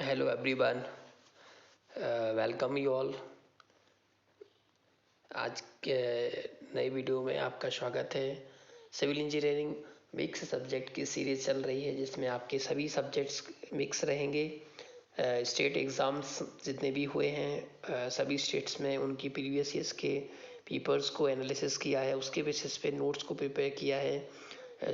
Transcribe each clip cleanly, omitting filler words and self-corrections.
Hello everyone, welcome you all. आज के नई वीडियो में आपका स्वागत है। सिविल इंजीनियरिंग मिक्स सब्जेक्ट की सीरीज चल रही है जिसमें आपके सभी सब्जेक्ट्स मिक्स रहेंगे। स्टेट एग्ज़ाम्स जितने भी हुए हैं सभी स्टेट्स में उनकी प्रीवियस ईयर्स के पेपर्स को एनालिसिस किया है, उसके बेसिस पे नोट्स को प्रिपेयर किया है।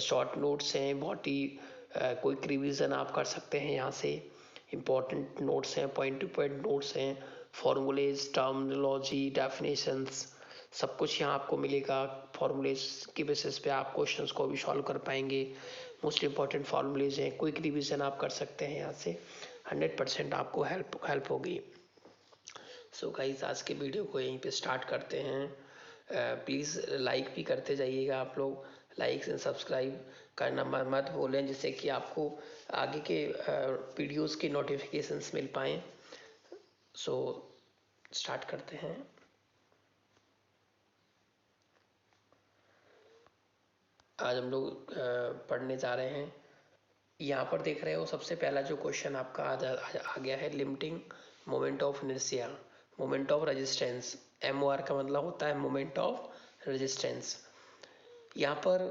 शॉर्ट नोट्स हैं, बहुत ही क्विक रिवीजन आप कर सकते हैं यहाँ से। इम्पॉर्टेंट नोट्स हैं, पॉइंट टू पॉइंट नोट्स हैं, फार्मूलेज, टर्मिनोलॉजी, डेफिनेशंस, सब कुछ यहाँ आपको मिलेगा। फार्मूलेज के बेसिस पे आप क्वेश्चंस को भी सॉल्व कर पाएंगे। मोस्ट इंपॉर्टेंट फार्मूलेज हैं, क्विक रिवीजन आप कर सकते हैं यहाँ से। 100% आपको हेल्प होगी। सो गाइस, आज के वीडियो को यहीं पे स्टार्ट करते हैं। प्लीज़ लाइक भी करते जाइएगा आप लोग। लाइक एंड सब्सक्राइब करना मत भूलें, जिससे कि आपको आगे के वीडियोस की नोटिफिकेशंस मिल पाएँ। सो स्टार्ट करते हैं। आज हम लोग पढ़ने जा रहे हैं। यहाँ पर देख रहे हो, सबसे पहला जो क्वेश्चन आपका आ गया है, limiting moment of inertia, moment of resistance. MOR का मतलब होता है मोमेंट ऑफ रेजिस्टेंस। यहाँ पर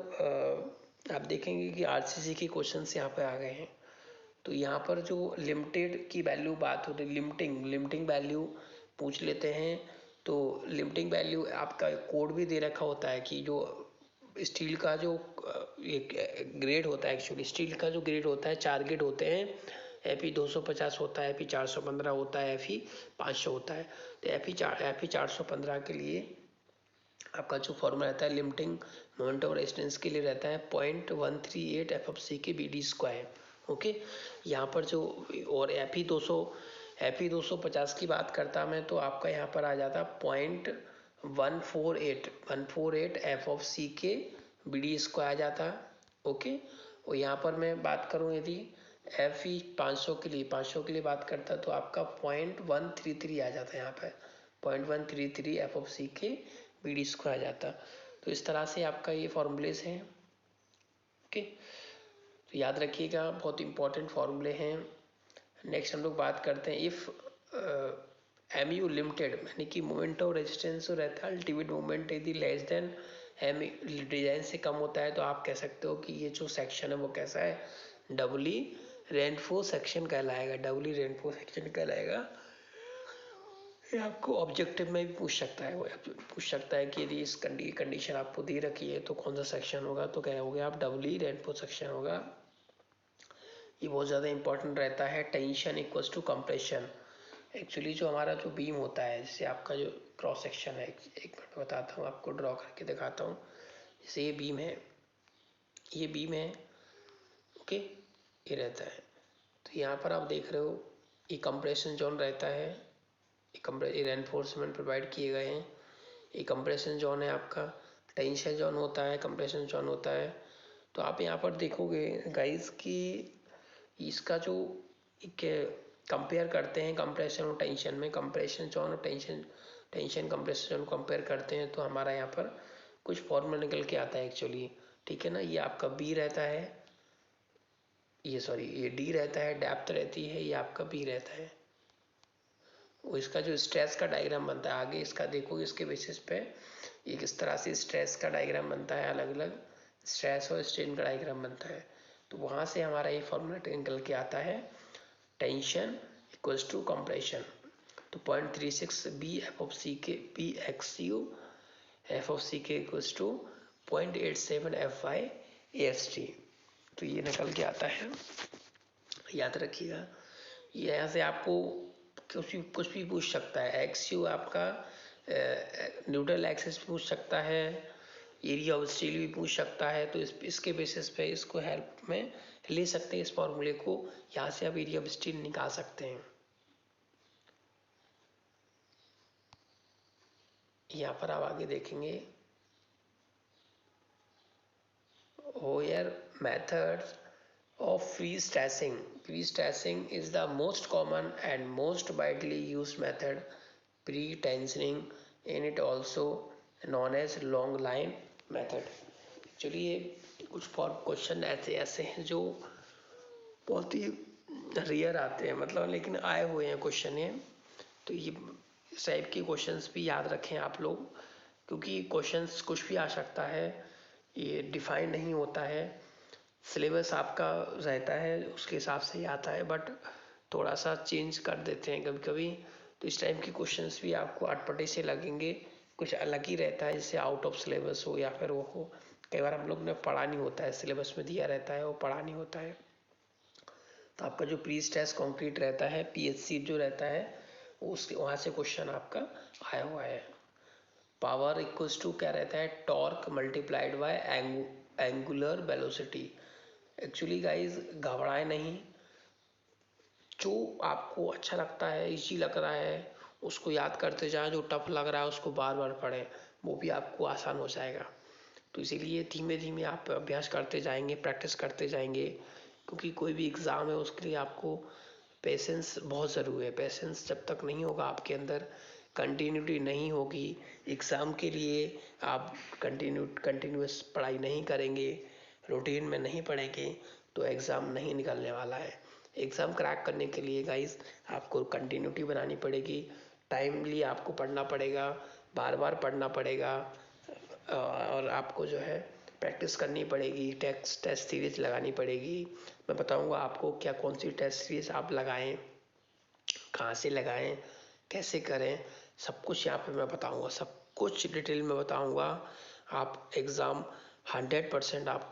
आप देखेंगे कि RCC के क्वेश्चंस यहाँ पर आ गए हैं। तो यहाँ पर जो लिमिटेड की वैल्यू बात हो रही, लिमिटिंग वैल्यू पूछ लेते हैं। तो लिमिटिंग वैल्यू आपका कोड भी दे रखा होता है कि जो स्टील का जो एक ग्रेड होता है, एक्चुअली स्टील का जो ग्रेड होता है 4 ग्रेड होते हैं। FE 250 होता है, FE 415 होता है, FE 500 होता है। तो FE 415 के लिए आपका जो फॉर्मूला रहता है लिमिटिंग मोमेंट ऑफ रेजिस्टेंस के लिए रहता है 0.138 FFC के BD²। ओके, यहाँ पर जो और FE 250 की बात करता मैं, तो आपका यहाँ पर आ जाता 0.148 FFC के BD² आ जाता। ओके, और यहाँ पर मैं बात करूँ यदि FE 500 के लिए बात करता, तो आपका 0.133 आ जाता है यहाँ पर। 0.133 FFC के BD² आ जाता। तो इस तरह से आपका ये फॉर्मूलेज हैं। ओके, तो याद रखिएगा, बहुत इंपॉर्टेंट फार्मूले हैं। नेक्स्ट हम लोग बात करते हैं, इफ़ MU लिमिटेड, यानी कि मोमेंट ऑफ रेजिस्टेंस जो रहता है, अल्टीमेट मोमेंट यदि लेस देन डिजाइन से कम होता है, तो आप कह सकते हो कि ये जो सेक्शन है वो कैसा है, डबली रेनफोर्स सेक्शन कहलाएगा। डबली रेनफोर्स सेक्शन कहलाएगा। ये आपको ऑब्जेक्टिव में भी पूछ सकता है, वो पूछ सकता है कि यदि इस कंडीशन आपको दे रखी है तो कौन सा सेक्शन होगा, तो क्या होगा, आप डबली रेनफोर्स सेक्शन होगा। ये बहुत ज़्यादा इंपॉर्टेंट रहता है। Tension equals to compression. Actually जो हमारा जो बीम होता है, जैसे आपका जो क्रॉस सेक्शन है, एक मिनट बताता हूँ आपको, ड्रॉ करके दिखाता हूँ। जैसे ये बीम है, ये बीम है, ओके, ये रहता है। तो यहाँ पर आप देख रहे हो ये कंप्रेशन जोन रहता है, ये रेनफोर्समेंट प्रोवाइड किए गए हैं। ये कंप्रेशन जोन है आपका, टेंशन जोन होता है, कंप्रेशन जोन होता है। तो आप यहाँ पर देखोगे गाइस कि इसका जो एक कंपेयर करते हैं कंप्रेशन और टेंशन में, कंप्रेशन जोन और टेंशन कंप्रेशन जोन कंपेयर करते हैं, तो हमारा यहाँ पर कुछ फॉर्मूला निकल के आता है एक्चुअली। ठीक है ना, ये आपका बी रहता है, ये डी रहता है, डेप्थ रहती है, ये आपका बी रहता है। वो इसका जो स्ट्रेस का डायग्राम बनता है, आगे इसका देखोगे, इसके बेसिस पे ये किस तरह से स्ट्रेस का डायग्राम बनता है, अलग अलग स्ट्रेस और स्ट्रेन का डायग्राम बनता है। तो वहाँ से हमारा ये फॉर्मूला निकल के आता है, टेंशन इक्वल्स टू कंप्रेशन। तो 0.36 BFC के इक्वल्स टू 0.87 FY/AST। तो ये निकल के आता है, याद रखिएगा। ये यहाँ से आपको कुछ भी पूछ सकता है। XU आपका न्यूट्रल एक्सिस पूछ सकता है, एरिया ऑफ स्टील भी पूछ सकता है। तो इसके बेसिस पे इसको हेल्प में ले सकते हैं, इस फॉर्मूले को। यहाँ से आप एरिया ऑफ स्टील निकाल सकते हैं। यहाँ पर आप आगे देखेंगे, होयर methods of freeze-stressing. Freeze-stressing is the most common and most widely used method pre-tensioning, and it also known as long line method. चलिए, कुछ क्वेश्चन ऐसे ऐसे हैं जो बहुत ही रेयर आते हैं, मतलब लेकिन आए हुए हैं क्वेश्चन ये। तो ये इस टाइप के क्वेश्चंस भी याद रखें आप लोग, क्योंकि क्वेश्चंस कुछ भी आ सकता है, ये डिफाइन नहीं होता है। सिलेबस आपका रहता है उसके हिसाब से ही आता है, बट थोड़ा सा चेंज कर देते हैं कभी कभी। तो इस टाइप के क्वेश्चंस भी आपको अटपटे से लगेंगे, कुछ अलग ही रहता है, जैसे आउट ऑफ सिलेबस हो या फिर वो हो। कई बार हम लोग ने पढ़ा नहीं होता है, सिलेबस में दिया रहता है वो पढ़ा नहीं होता है। तो आपका जो प्री टेस्ट कॉन्क्रीट रहता है, पीएचसी जो रहता है, उसके वहाँ से क्वेश्चन आपका आया हुआ है। पावर इक्वल्स टू क्या रहता है, torque multiplied by angular velocity. Actually guys घबराए नहीं, जो आपको अच्छा लगता है, इजी लग रहा है, उसको याद करते जाएं। जो टफ लग रहा है उसको बार बार पढ़ें, वो भी आपको आसान हो जाएगा। तो इसीलिए धीमे धीमे आप अभ्यास करते जाएंगे, प्रैक्टिस करते जाएंगे, क्योंकि कोई भी एग्ज़ाम है उसके लिए आपको पेशेंस बहुत ज़रूरी है। पेशेंस जब तक नहीं होगा आपके अंदर, कंटिन्यूटी नहीं होगी एग्ज़ाम के लिए, आप कंटिन्यूस पढ़ाई नहीं करेंगे, रूटीन में नहीं पढ़ेंगे, तो एग्ज़ाम नहीं निकलने वाला है। एग्ज़ाम क्रैक करने के लिए गाइस आपको कंटिन्यूटी बनानी पड़ेगी, टाइमली आपको पढ़ना पड़ेगा, बार बार पढ़ना पड़ेगा, और आपको जो है प्रैक्टिस करनी पड़ेगी, टेस्ट सीरीज लगानी पड़ेगी। मैं बताऊंगा आपको क्या कौन सी टेस्ट सीरीज आप लगाएं, कहाँ से लगाएं, कैसे करें, सब कुछ यहाँ पे मैं बताऊंगा, सब कुछ डिटेल में बताऊंगा। आप एग्ज़ाम 100% आप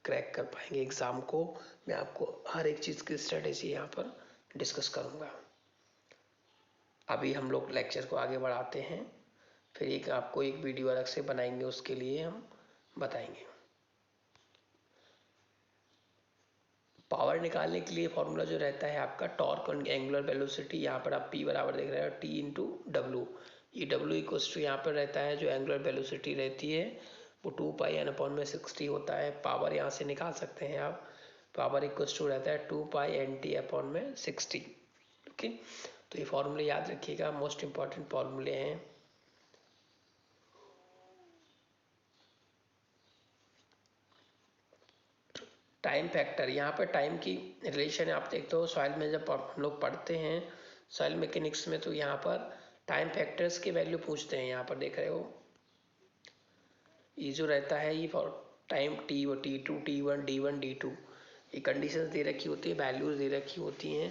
क्रैक कर पाएंगे एग्ज़ाम को। मैं आपको हर एक चीज़ की स्ट्रेटेजी यहाँ पर डिस्कस करूँगा। अभी हम लोग लेक्चर को आगे बढ़ाते हैं, फिर एक आपको एक वीडियो अलग से बनाएंगे, उसके लिए हम बताएंगे। पावर निकालने के लिए फॉर्मूला जो रहता है आपका, टॉर्क और एंगुलर वेलोसिटी, यहाँ पर आप P बराबर देख रहे हो T इंटू डब्ल्यू। ये डब्ल्यू इक्वल्स टू यहाँ पर रहता है, जो एंगुलर वेलोसिटी रहती है वो 2πn/60 होता है। पावर यहाँ से निकाल सकते हैं आप, पावर इक्वल्स टू रहता है 2πnt/60। ओके, तो ये फॉर्मूले याद रखिएगा, मोस्ट इंपॉर्टेंट फॉर्मूले हैं। टाइम फैक्टर, यहाँ पर टाइम की रिलेशन आप देखते हो सॉइल में, जब हम लोग पढ़ते हैं सॉइल मैकेनिक्स में, तो यहाँ पर टाइम फैक्टर्स की वैल्यू पूछते हैं। यहाँ पर देख रहे हो ये जो रहता है, ये for time T1 T2 T1 D1 D2, ये कंडीशंस दे रखी होती है, वैल्यूज दे रखी होती हैं।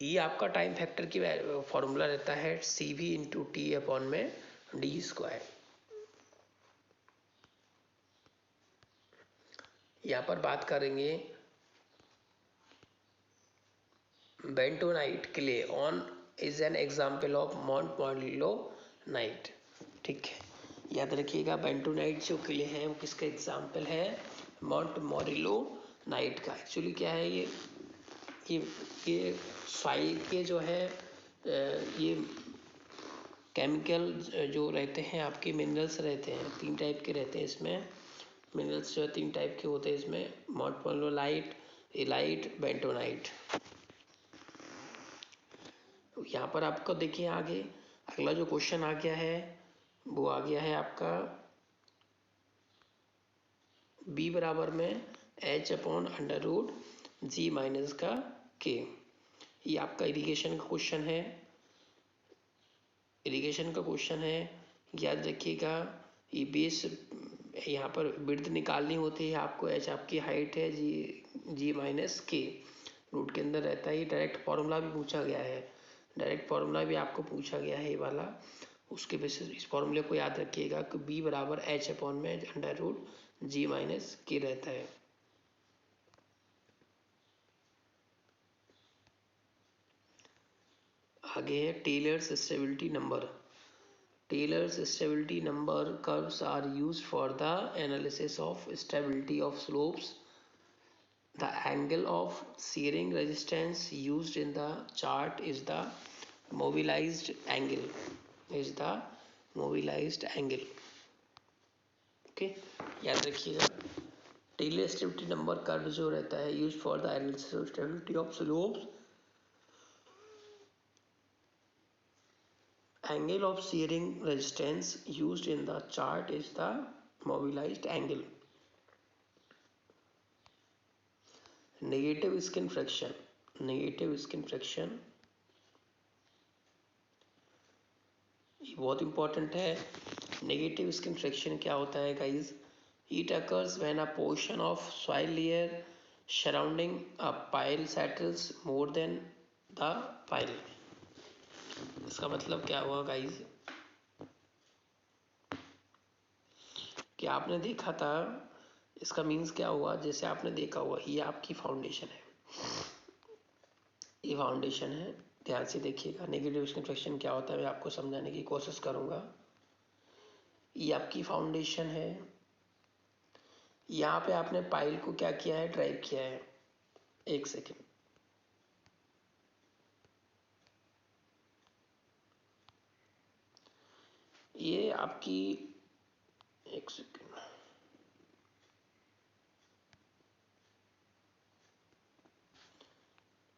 ये आपका टाइम फैक्टर की फॉर्मूला रहता है CV इंटू T/D²। यहाँ पर बात करेंगे bentonite clay on is an example of montmorillonite. ठीक है, याद रखिएगा बेंटोनाइट जो क्ले है वो किसका एग्जाम्पल है, माउंट मॉरिलो नाइट का। एक्चुअली क्या है ये ये सॉइल के जो है ये केमिकल जो रहते हैं आपके, मिनरल्स रहते हैं, 3 टाइप के रहते हैं इसमें। मिनरल्स जो है 3 टाइप के होते हैं इसमें, माउंट मॉरिलोनाइट, इलाइट, बेंटोनाइट। यहाँ पर आपको देखिए आगे अगला जो क्वेश्चन आ गया है वो आ गया है आपका B बराबर में H/√G-K। ये आपका इरिगेशन का क्वेश्चन है, इरिगेशन का क्वेश्चन है, याद रखिएगा। ये बेस यहाँ पर विड्थ निकालनी होती है आपको, H आपकी हाइट है, G-K रूट के अंदर रहता है। ये डायरेक्ट फार्मूला भी पूछा गया है, डायरेक्ट फार्मूला भी आपको पूछा गया है ये वाला, उसके बेसिस इस फार्मूले को याद रखिएगा कि B बराबर H/√G-K रहता है। आगे है Taylor's stability number. Taylor's stability number curves are used for the analysis of stability of slopes. The angle of shearing resistance used in the chart is the mobilized angle. Okay, याद रखिएगा। Taylor stability number curve जो रहता है use for the analysis of stability of slopes, angle of shearing resistance used in the chart is the mobilized angle. Negative skin friction, negative skin friction ये बहुत important है। Negative skin friction क्या होता है guys? It occurs when a portion of soil layer surrounding a pile settles more than the pile. इसका मतलब क्या हुआ गाइज कि आपने देखा था, इसका मीन्स क्या हुआ, जैसे आपने देखा हुआ ये आपकी फाउंडेशन है, ये फाउंडेशन है, ध्यान से देखिएगा। नेगेटिव स्किन फ्रिक्शन क्या होता है मैं आपको समझाने की कोशिश करूंगा। ये आपकी फाउंडेशन है, यहाँ पे आपने पाइल को क्या किया है, ड्राइव किया है। एक सेकेंड, ये आपकी, एक सेकेंड,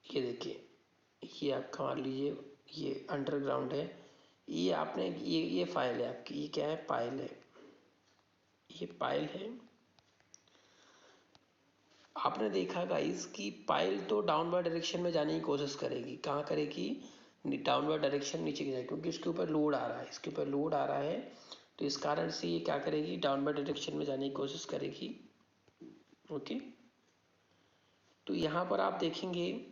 ये देखिए, ये आपका मान लीजिए ये अंडरग्राउंड है, ये आपने ये फाइल है आपकी, ये क्या है, पाइल है, ये पाइल है। आपने देखा गाइस कि पाइल तो डाउनवर्ड डायरेक्शन में जाने की कोशिश करेगी, कहाँ करेगी, डाउनवर्ड डायरेक्शन, नीचे की जाएगी, क्योंकि इसके ऊपर लोड आ रहा है, इसके ऊपर लोड आ रहा है, तो इस कारण से ये क्या करेगी, डाउनवर्ड डायरेक्शन में जाने की कोशिश करेगी। ओके, तो यहाँ पर आप देखेंगे,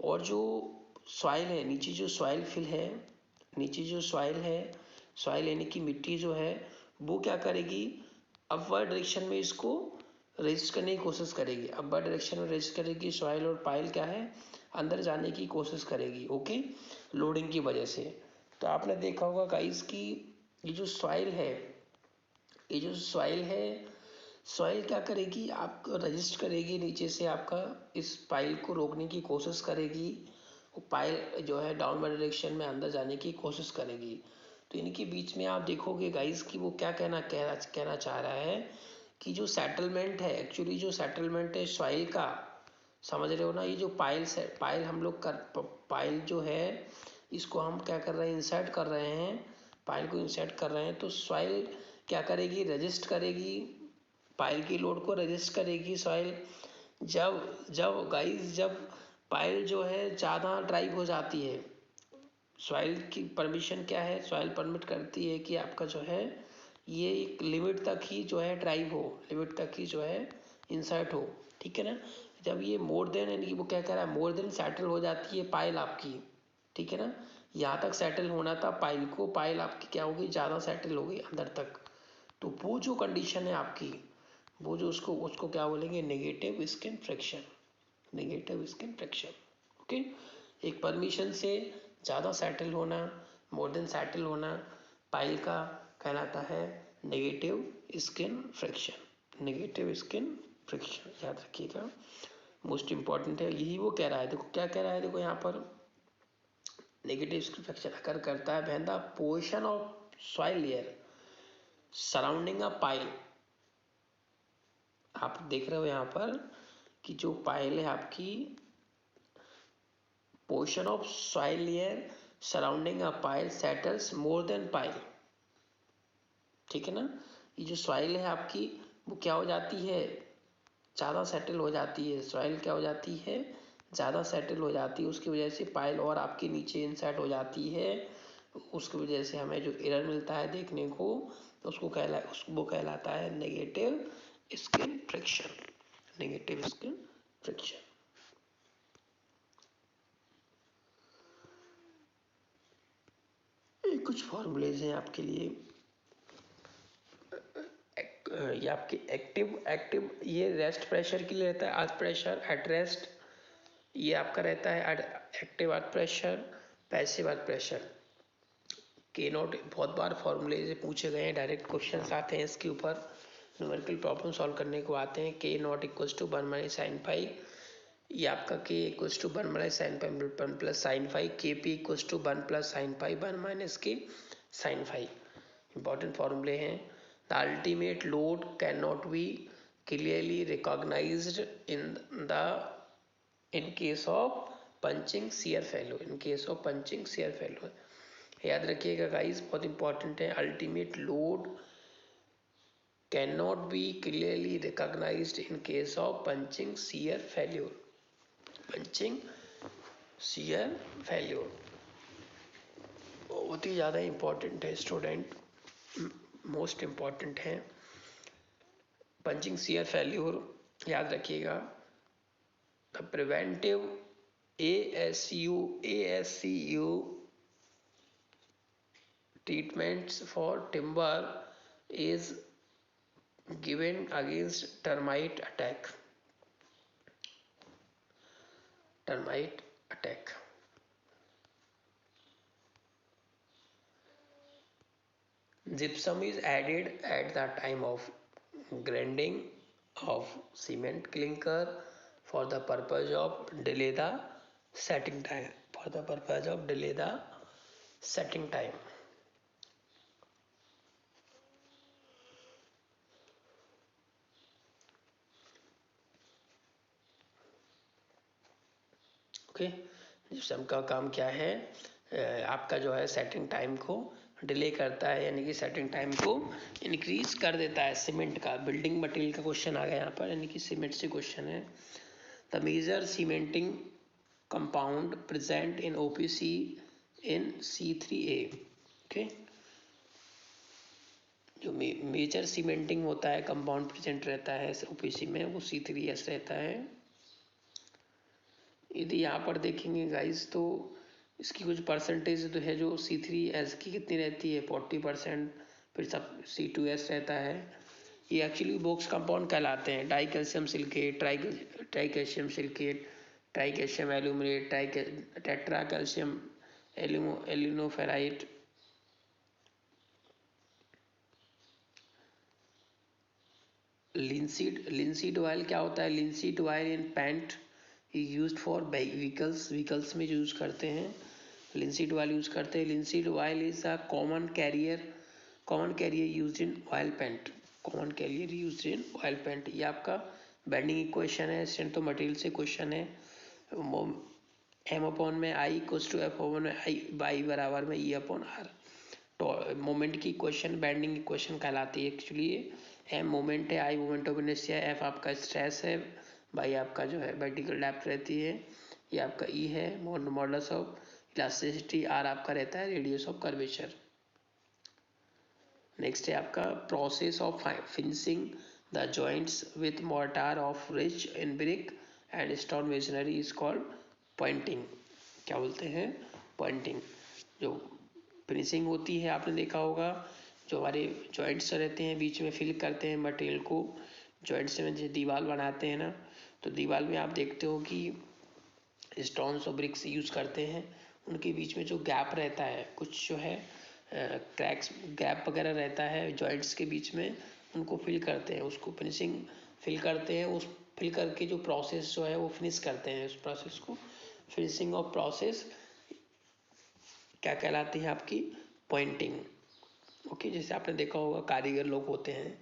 और जो सॉइल है, नीचे जो सॉइल फिल है, नीचे जो सॉइल है, सॉइल यानी कि मिट्टी जो है, वो क्या करेगी, अपवर्ड डायरेक्शन में इसको रजिस्ट करने की कोशिश करेगी, अपवर्ड डायरेक्शन में रजिस्ट करेगी सॉइल, और पाइल क्या है, अंदर जाने की कोशिश करेगी। ओके, लोडिंग की वजह से। तो आपने देखा होगा गाइस कि ये जो सॉइल है, ये जो सॉइल है, सॉइल क्या करेगी, आपको रजिस्ट करेगी नीचे से, आपका इस पाइल को रोकने की कोशिश करेगी, वो पाइल जो है डाउनवर्ड डायरेक्शन में अंदर जाने की कोशिश करेगी। तो इनके बीच में आप देखोगे गाइस कि वो क्या कहना चाह रहा है कि जो सेटलमेंट है, एक्चुअली जो सेटलमेंट है सॉइल का, समझ रहे हो ना, ये जो पाइल हम लोग पाइल जो है, इसको हम क्या कर रहे हैं, इंसर्ट कर रहे हैं, पाइल को इंसर्ट कर रहे हैं, तो सॉइल क्या करेगी, रजिस्ट करेगी, पाइल की लोड को रजिस्ट करेगी सॉइल। जब जब गाइस जब पाइल जो है ज़्यादा ड्राइव हो जाती है, सॉइल की परमिशन क्या है, सॉइल परमिट करती है कि आपका जो है ये एक लिमिट तक ही जो है ड्राइव हो, लिमिट तक ही जो है इंसर्ट हो, ठीक है ना। जब ये मोर देन, यानी कि वो क्या कह रहा है, मोर देन सेटल हो जाती है पाइल आपकी, ठीक है ना, यहाँ तक सेटल होना था पाइल को, पाइल आपकी क्या होगी, ज़्यादा सेटल हो गई अंदर तक, तो वो जो कंडीशन है आपकी, वो जो उसको उसको क्या बोलेंगे, negative skin friction, negative skin friction. Okay, एक परमिशन से ज़्यादा सेटल होना, मोर देन सेटल होना, पाइल का कहलाता है negative skin friction, negative skin friction, याद रखिएगा, मोस्ट इंपॉर्टेंट है, यही वो कह रहा है। देखो क्या कह रहा है, देखो यहाँ पर नेगेटिव स्किन फ्रिक्शन अगर करता है when the portion of soil layer surrounding a pile, आप देख रहे हो यहाँ पर कि जो पाइल है आपकी, portion of soil layer surrounding a pile settles more than pile, ठीक है ना, ये जो सॉइल है आपकी वो क्या हो जाती है, ज़्यादा सेटल हो जाती है, सॉइल क्या हो जाती है, ज़्यादा सेटल हो जाती है, उसकी वजह से पाइल और आपके नीचे इंसर्ट हो जाती है, उसकी वजह से हमें जो एरर मिलता है देखने को, उसको वो कहलाता है negative skin friction, negative skin friction. कुछ फॉर्मूलेज हैं आपके लिए, ये आपके एक्टिव एक्टिव ये रेस्ट प्रेशर के लिए रहता है, अर्थ प्रेशर एट रेस्ट, ये आपका रहता है active earth pressure, passive earth pressure. के नॉट बहुत बार फॉर्मूले से पूछे गए हैं, डायरेक्ट क्वेश्चन आते हैं इसके ऊपर, न्यूमेरिकल प्रॉब्लम सॉल्व करने को आते हैं। के नॉट इक्वल्स टू 1-sin⁵, ये आपका के इक्वल्स टू 1-sin⁵ के P equals to 1+sin⁵ 1-k sin⁵, important फॉर्मूले हैं। The ultimate load can not be clearly recognised in case of punching shear failure, in case of punching shear failure. याद रखिएगा guys, बहुत important है, ultimate load cannot be clearly recognized in case of punching shear failure. Punching shear failure बहुत ही ज़्यादा important है student, most important है। Punching shear failure याद रखिएगा। The preventive ASCU treatments for timber is given against termite attack. Gypsum is added at the time of grinding of cement clinker for the purpose of delay the setting time. Okay, gypsum का काम क्या है, आपका जो है setting time को delay करता है, यानी कि सेटिंग टाइम को इंक्रीज कर देता है। सीमेंट का, बिल्डिंग मटेरियल का क्वेश्चन आ गया यहाँ पर, यानी कि सीमेंट से क्वेश्चन है। The major cementing compound present in OPC in C3A। Okay, जो मेजर सीमेंटिंग होता है कंपाउंड प्रेजेंट रहता है OPC में, वो C3S रहता है। यदि यहाँ पर देखेंगे गाइस तो इसकी कुछ परसेंटेज तो है, जो C3S की कितनी रहती है 40%, फिर सब C2S रहता है। ये एक्चुअली बॉक्स कंपाउंड कहलाते हैं। Di calcium silicate, tri calcium silicate, tri calcium aluminate, tetra calcium aluminoferrite. Linseed oil क्या होता है? Linseed oil in paint used for vehicles में यूज करते हैं, लिंसीड ऑयल यूज करते हैं। Linseed oil is a common carrier used in oil paint. ये आपका बेंडिंग इक्वेशन है, स्ट्रेंथ ऑफ मटेरियल से क्वेश्चन है। M/I = F/I बराबर में E/R। तो मोमेंट की इक्वेशन बेंडिंग इक्वेशन कहलाती है एक्चुअली। M मोमेंट है, I moment of inertia, F आपका स्ट्रेस है, बाई आपका जो है वर्टिकल डेप्थ रहती है, ये आपका E है मॉडुलस ऑफ इलास्टिसिटी, R आपका रहता है रेडियस ऑफ कर्वेचर। नेक्स्ट है आपका process of finishing the joints with mortar of rich in brick and stone masonry is called pointing. क्या बोलते हैं? पॉइंटिंग। जो फिनिशिंग होती है आपने देखा होगा, जो हमारे जॉइंट्स रहते हैं बीच में फिल करते हैं मटेरियल को, जॉइंट्स में जो दीवार बनाते हैं ना, तो दीवार में आप देखते हो कि स्टोन्स और ब्रिक्स यूज़ करते हैं, उनके बीच में जो गैप रहता है, कुछ जो है क्रैक्स गैप वगैरह रहता है जॉइंट्स के बीच में, उनको फिल करते हैं, उसको फिनिशिंग फिल करते हैं। उस फिल करके जो प्रोसेस जो है वो फिनिश करते हैं, उस प्रोसेस को फिनिशिंग ऑफ प्रोसेस क्या कहलाती है आपकी? पॉइंटिंग। ओके, जैसे आपने देखा होगा कारीगर लोग होते हैं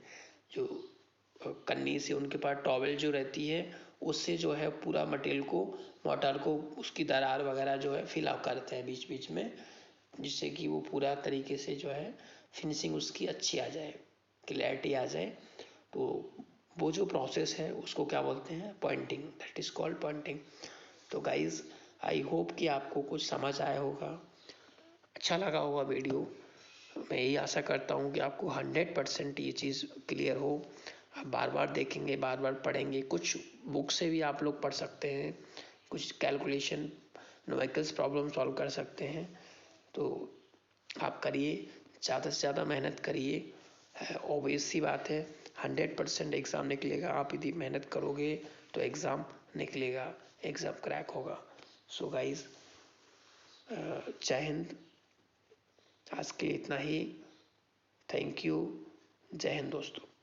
जो कन्नी से, उनके पास टॉवेल जो रहती है, उससे जो है पूरा मटेरियल को, मोर्टार को, उसकी दरार वगैरह जो है फिल अप करते हैं बीच बीच में, जिससे कि वो पूरा तरीके से जो है फिनिशिंग उसकी अच्छी आ जाए, क्लैरिटी आ जाए। तो वो जो प्रोसेस है उसको क्या बोलते हैं? Pointing. That is called pointing. तो गाइज आई होप कि आपको कुछ समझ आया होगा, अच्छा लगा होगा वीडियो। मैं यही आशा करता हूँ कि आपको 100% ये चीज़ क्लियर हो। आप बार बार देखेंगे, बार बार पढ़ेंगे, कुछ बुक से भी आप लोग पढ़ सकते हैं, कुछ कैलकुलेशन न्यूमेरिकल्स प्रॉब्लम सॉल्व कर सकते हैं। तो आप करिए, ज़्यादा से ज़्यादा मेहनत करिए। ऑब्वियस सी बात है 100% एग्ज़ाम निकलेगा। आप यदि मेहनत करोगे तो एग्ज़ाम निकलेगा, एग्ज़ाम क्रैक होगा। सो गाइज जय हिंद। आज के लिए इतना ही। Thank you. जय हिंद दोस्तों।